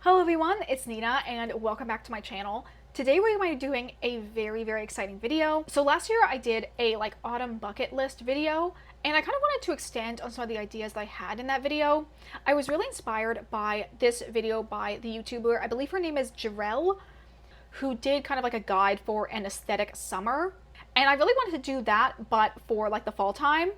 Hello everyone, it's Nina and welcome back to my channel. Today we're going to be doing a very exciting video. So last year I did a autumn bucket list video and I kind of wanted to extend on some of the ideas that I had in that video. I was really inspired by this video by the YouTuber, I believe her name is Jarell, who did kind of like a guide for an aesthetic summer. And I really wanted to do that but for the fall time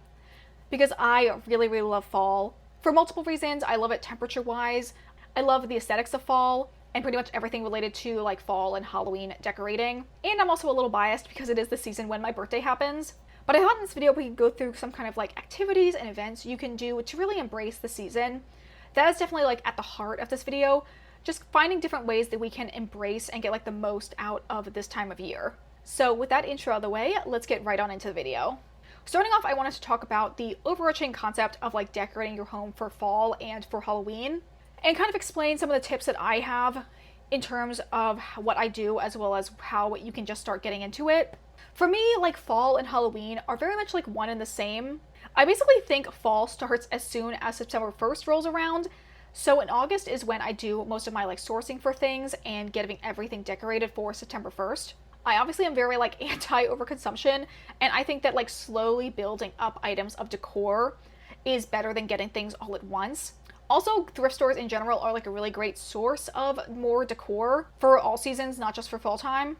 because I really love fall for multiple reasons. I love it temperature wise. I love the aesthetics of fall and pretty much everything related to fall and Halloween decorating. And I'm also a little biased because it is the season when my birthday happens. But I thought in this video we could go through some kind of activities and events you can do to really embrace the season. That is definitely at the heart of this video, just finding different ways that we can embrace and get the most out of this time of year. So with that intro out of the way, let's get right on into the video. Starting off, I wanted to talk about the overarching concept of decorating your home for fall and for Halloween, and kind of explain some of the tips that I have in terms of what I do as well as how you can just start getting into it. For me, fall and Halloween are very much one and the same. I basically think fall starts as soon as September 1st rolls around. So in August is when I do most of my sourcing for things and getting everything decorated for September 1st. I obviously am very anti overconsumption, and I think that slowly building up items of decor is better than getting things all at once. Also, thrift stores in general are a really great source of more decor for all seasons, not just for fall time.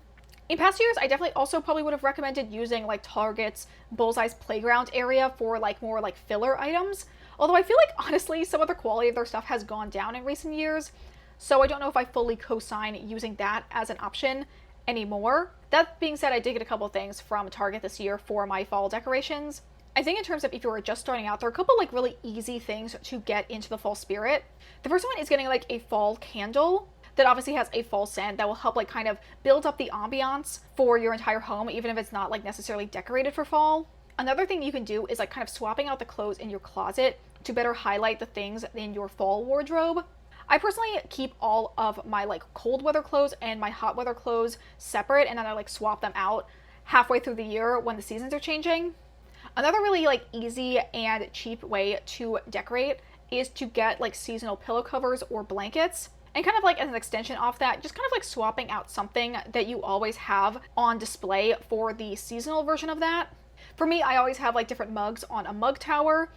In past years, I definitely also probably would have recommended using Target's Bullseye's Playground area for more filler items. Although I feel honestly some of the quality of their stuff has gone down in recent years, so I don't know if I fully co-sign using that as an option anymore. That being said, I did get a couple of things from Target this year for my fall decorations. I think in terms of if you were just starting out, there are a couple really easy things to get into the fall spirit. The first one is getting a fall candle that obviously has a fall scent that will help kind of build up the ambiance for your entire home, even if it's not necessarily decorated for fall. Another thing you can do is kind of swapping out the clothes in your closet to better highlight the things in your fall wardrobe. I personally keep all of my cold weather clothes and my hot weather clothes separate, and then I swap them out halfway through the year when the seasons are changing. Another really easy and cheap way to decorate is to get seasonal pillow covers or blankets. And kind of as an extension off that, just kind of swapping out something that you always have on display for the seasonal version of that. For me, I always have different mugs on a mug tower,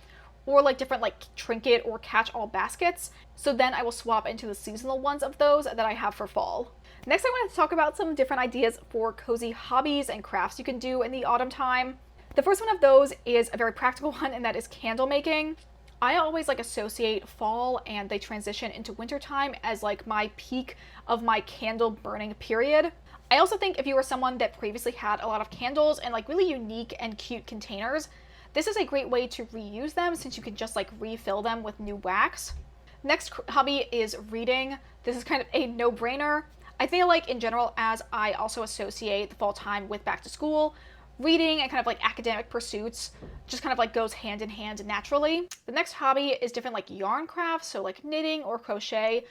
or different trinket or catch-all baskets. So then I will swap into the seasonal ones of those that I have for fall. Next, I wanted to talk about some different ideas for cozy hobbies and crafts you can do in the autumn time. The first one of those is a very practical one, and that is candle making. I always associate fall and they transition into wintertime as my peak of my candle burning period. I also think if you were someone that previously had a lot of candles and really unique and cute containers, this is a great way to reuse them since you can just refill them with new wax. Next hobby is reading. This is kind of a no-brainer. I feel in general, as I also associate the fall time with back to school, reading and kind of academic pursuits just kind of goes hand in hand naturally. The next hobby is different yarn crafts, so knitting or crochet,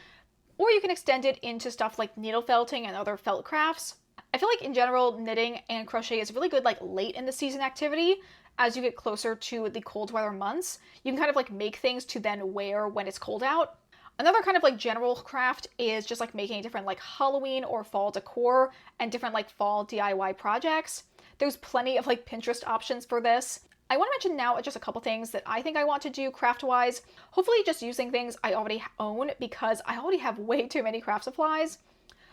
or you can extend it into stuff like needle felting and other felt crafts. I feel in general, knitting and crochet is really good late in the season activity. As you get closer to the cold weather months, you can kind of make things to then wear when it's cold out. Another kind of general craft is just making different Halloween or fall decor and different fall DIY projects. There's plenty of Pinterest options for this. I want to mention now just a couple things that I think I want to do craft-wise. Hopefully just using things I already own because I already have way too many craft supplies.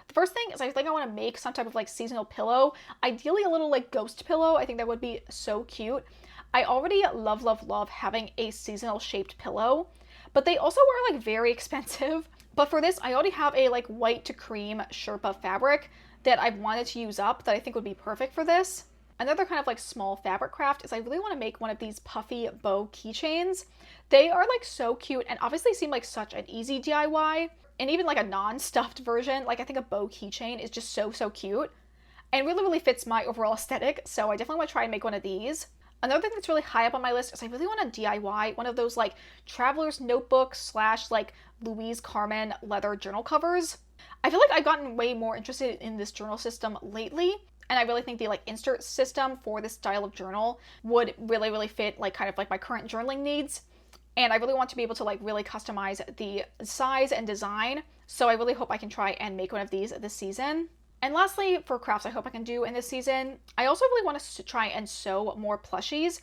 The first thing is I think I want to make some type of seasonal pillow, ideally a little ghost pillow. I think that would be so cute. I already love having a seasonal shaped pillow, but they also are very expensive. But for this, I already have a white to cream Sherpa fabric that I've wanted to use up that I think would be perfect for this. Another kind of small fabric craft is I really want to make one of these puffy bow keychains. They are so cute and obviously seem such an easy DIY. And even a non-stuffed version, I think a bow keychain is just so cute and really fits my overall aesthetic. So I definitely want to try and make one of these. Another thing that's really high up on my list is I really want to DIY one of those traveler's notebooks / Louise Carmen leather journal covers. I feel I've gotten way more interested in this journal system lately, and I really think the insert system for this style of journal would really fit kind of my current journaling needs. and I really want to be able to like really customize the size and design. So I really hope I can try and make one of these this season. And lastly, for crafts I hope I can do in this season, I also really want to try and sew more plushies.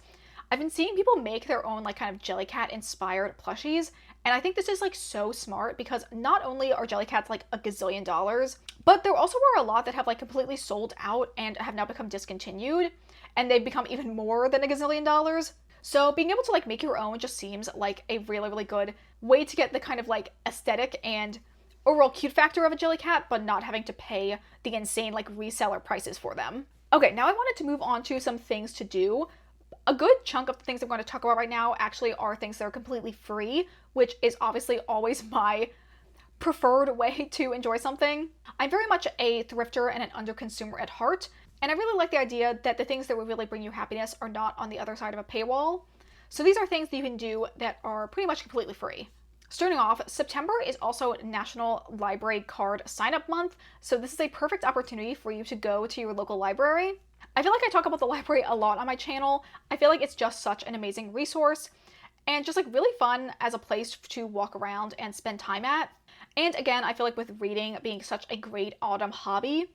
I've been seeing people make their own like kind of Jellycat inspired plushies, and I think this is like so smart because not only are Jellycats like a gazillion dollars, but there also are a lot that have like completely sold out and have now become discontinued, and they've become even more than a gazillion dollars. So being able to like make your own just seems like a really, really good way to get the kind of like aesthetic and overall cute factor of a Jellycat, but not having to pay the insane like reseller prices for them. Okay, now I wanted to move on to some things to do. A good chunk of the things I'm going to talk about right now actually are things that are completely free, which is obviously always my preferred way to enjoy something. I'm very much a thrifter and an under-consumer at heart, and I really like the idea that the things that will really bring you happiness are not on the other side of a paywall. So these are things that you can do that are pretty much completely free. Starting off, September is also National Library Card Sign-Up Month, so this is a perfect opportunity for you to go to your local library. I feel like I talk about the library a lot on my channel. I feel like it's just such an amazing resource and just like really fun as a place to walk around and spend time at. And again, I feel like with reading being such a great autumn hobby,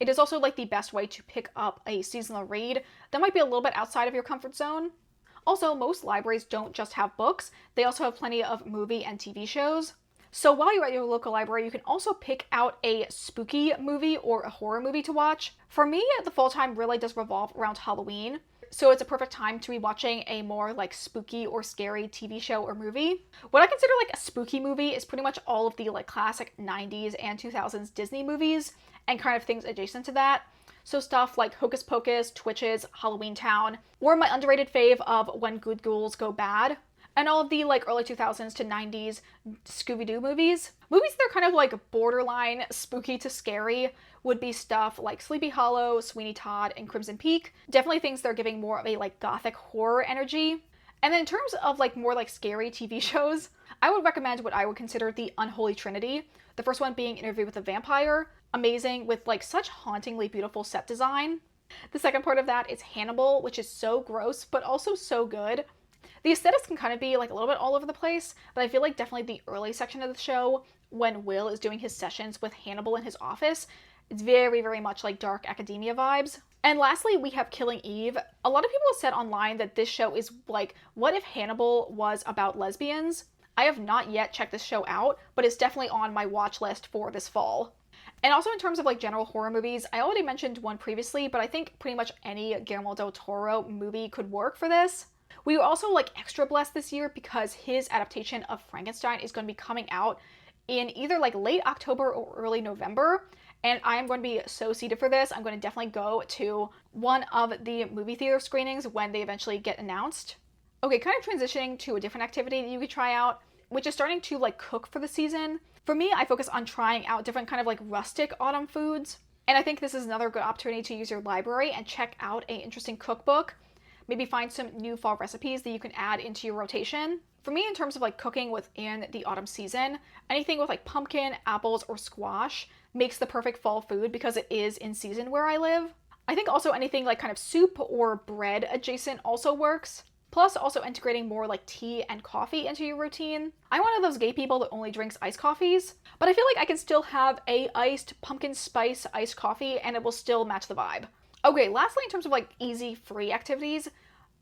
it is also like the best way to pick up a seasonal read that might be a little bit outside of your comfort zone. Also, most libraries don't just have books, they also have plenty of movie and TV shows. So while you're at your local library, you can also pick out a spooky movie or a horror movie to watch. For me, the fall time really does revolve around Halloween, so it's a perfect time to be watching a more like spooky or scary TV show or movie. What I consider like a spooky movie is pretty much all of the like classic 90s and 2000s Disney movies and kind of things adjacent to that. So stuff like Hocus Pocus, Twitches, Halloween Town, or my underrated fave of When Good Ghouls Go Bad, and all of the like early 2000s to 90s Scooby-Doo movies. Movies that are kind of like borderline spooky to scary would be stuff like Sleepy Hollow, Sweeney Todd, and Crimson Peak. Definitely things that are giving more of a like gothic horror energy. And then in terms of like more like scary TV shows, I would recommend what I would consider the Unholy Trinity. The first one being Interview with a Vampire, amazing with like such hauntingly beautiful set design. The second part of that is Hannibal, which is so gross, but also so good. The aesthetics can kind of be like a little bit all over the place, but I feel like definitely the early section of the show, when Will is doing his sessions with Hannibal in his office, it's very, very much like dark academia vibes. And lastly, we have Killing Eve. A lot of people have said online that this show is like, what if Hannibal was about lesbians? I have not yet checked this show out, but it's definitely on my watch list for this fall. And also in terms of like general horror movies, I already mentioned one previously, but I think pretty much any Guillermo del Toro movie could work for this. We were also like extra blessed this year because his adaptation of Frankenstein is going to be coming out in either like late October or early November. And I am going to be so seated for this. I'm going to definitely go to one of the movie theater screenings when they eventually get announced. Okay, kind of transitioning to a different activity that you could try out, which is starting to like cook for the season. For me, I focus on trying out different kind of like rustic autumn foods. And I think this is another good opportunity to use your library and check out an interesting cookbook. Maybe find some new fall recipes that you can add into your rotation. For me, in terms of like cooking within the autumn season, anything with like pumpkin, apples, or squash makes the perfect fall food because it is in season where I live. I think also anything like kind of soup or bread adjacent also works. Plus also integrating more like tea and coffee into your routine. I'm one of those gay people that only drinks iced coffees, but I feel like I can still have a iced pumpkin spice iced coffee and it will still match the vibe. Okay, lastly, in terms of like easy free activities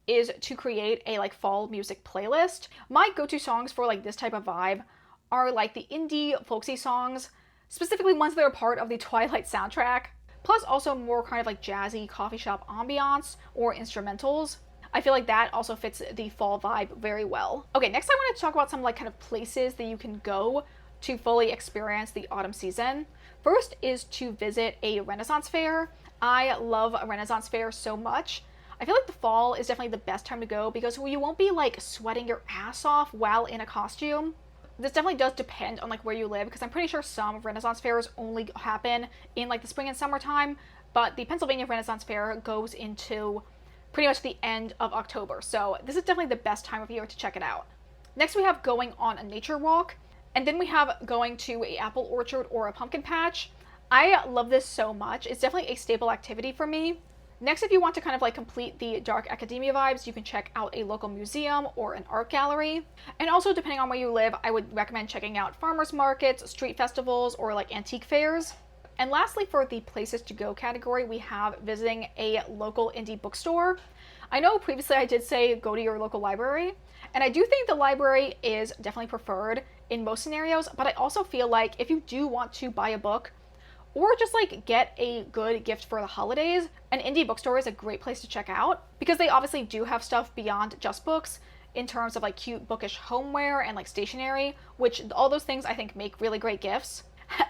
is to create a like fall music playlist. My go-to songs for like this type of vibe are like the indie folksy songs, specifically ones that are part of the Twilight soundtrack, plus also more kind of like jazzy coffee shop ambiance or instrumentals. I feel like that also fits the fall vibe very well. Okay, next I want to talk about some like kind of places that you can go to fully experience the autumn season. First is to visit a Renaissance fair. I love a Renaissance fair so much. I feel like the fall is definitely the best time to go because you won't be like sweating your ass off while in a costume. This definitely does depend on like where you live because I'm pretty sure some Renaissance fairs only happen in like the spring and summertime, but the Pennsylvania Renaissance Fair goes into pretty much the end of October. So this is definitely the best time of year to check it out. Next we have going on a nature walk, and then we have going to an apple orchard or a pumpkin patch. I love this so much. It's definitely a staple activity for me. Next, if you want to kind of like complete the dark academia vibes, you can check out a local museum or an art gallery. And also, depending on where you live, I would recommend checking out farmers markets, street festivals, or like antique fairs. And lastly, for the places to go category, we have visiting a local indie bookstore. I know previously I did say go to your local library, and I do think the library is definitely preferred in most scenarios, but I also feel like if you do want to buy a book or just like get a good gift for the holidays, an indie bookstore is a great place to check out because they obviously do have stuff beyond just books in terms of like cute bookish homeware and like stationery, which all those things I think make really great gifts,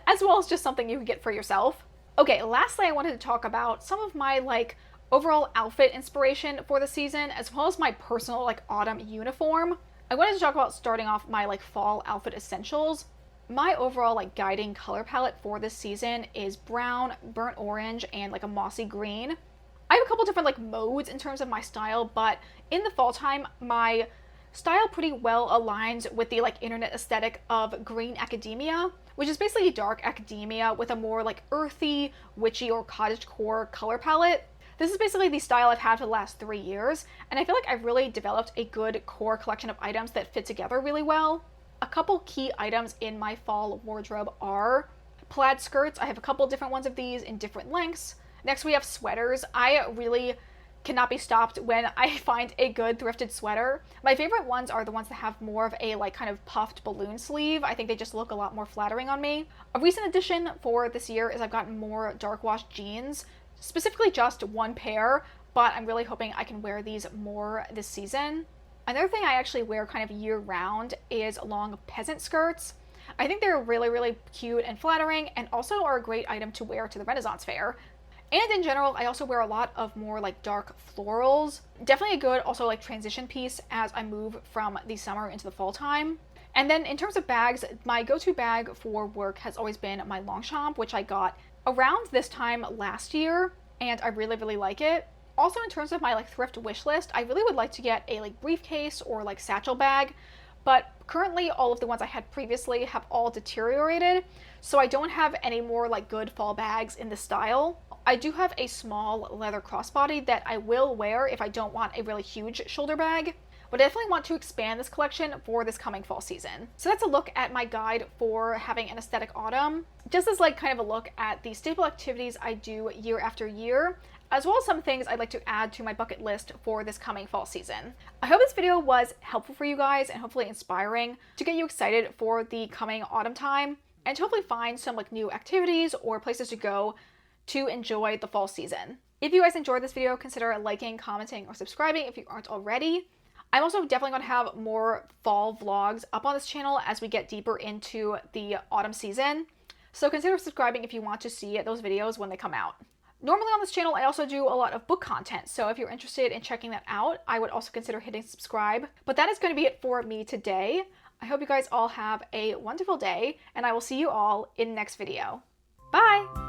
as well as just something you can get for yourself. Okay, lastly, I wanted to talk about some of my like overall outfit inspiration for the season, as well as my personal like autumn uniform. I wanted to talk about starting off my like fall outfit essentials. My overall like guiding color palette for this season is brown, burnt orange, and like a mossy green. I have a couple different like modes in terms of my style, but in the fall time, my style pretty well aligns with the like internet aesthetic of green academia, which is basically dark academia with a more like earthy, witchy, or cottagecore color palette. This is basically the style I've had for the last 3 years, and I feel like I've really developed a good core collection of items that fit together really well. A couple key items in my fall wardrobe are plaid skirts. I have a couple different ones of these in different lengths. Next, we have sweaters. I really cannot be stopped when I find a good thrifted sweater. My favorite ones are the ones that have more of a like kind of puffed balloon sleeve. I think they just look a lot more flattering on me. A recent addition for this year is I've gotten more dark wash jeans, specifically just one pair, but I'm really hoping I can wear these more this season. Another thing I actually wear kind of year round is long peasant skirts. I think they're really, really cute and flattering, and also are a great item to wear to the Renaissance fair. And in general, I also wear a lot of more like dark florals. Definitely a good also like transition piece as I move from the summer into the fall time. And then in terms of bags, my go-to bag for work has always been my Longchamp, which I got around this time last year, and I really, really like it. Also, in terms of my like thrift wish list, I really would like to get a like briefcase or like satchel bag, but currently all of the ones I had previously have all deteriorated, so I don't have any more like good fall bags in this style. I do have a small leather crossbody that I will wear if I don't want a really huge shoulder bag, but I definitely want to expand this collection for this coming fall season. So that's a look at my guide for having an aesthetic autumn, just as like kind of a look at the staple activities I do year after year, as well as some things I'd like to add to my bucket list for this coming fall season. I hope this video was helpful for you guys and hopefully inspiring to get you excited for the coming autumn time and to hopefully find some like new activities or places to go to enjoy the fall season. If you guys enjoyed this video, consider liking, commenting, or subscribing if you aren't already. I'm also definitely going to have more fall vlogs up on this channel as we get deeper into the autumn season, so consider subscribing if you want to see those videos when they come out. Normally on this channel, I also do a lot of book content, so if you're interested in checking that out, I would also consider hitting subscribe. But that is going to be it for me today. I hope you guys all have a wonderful day, and I will see you all in the next video. Bye!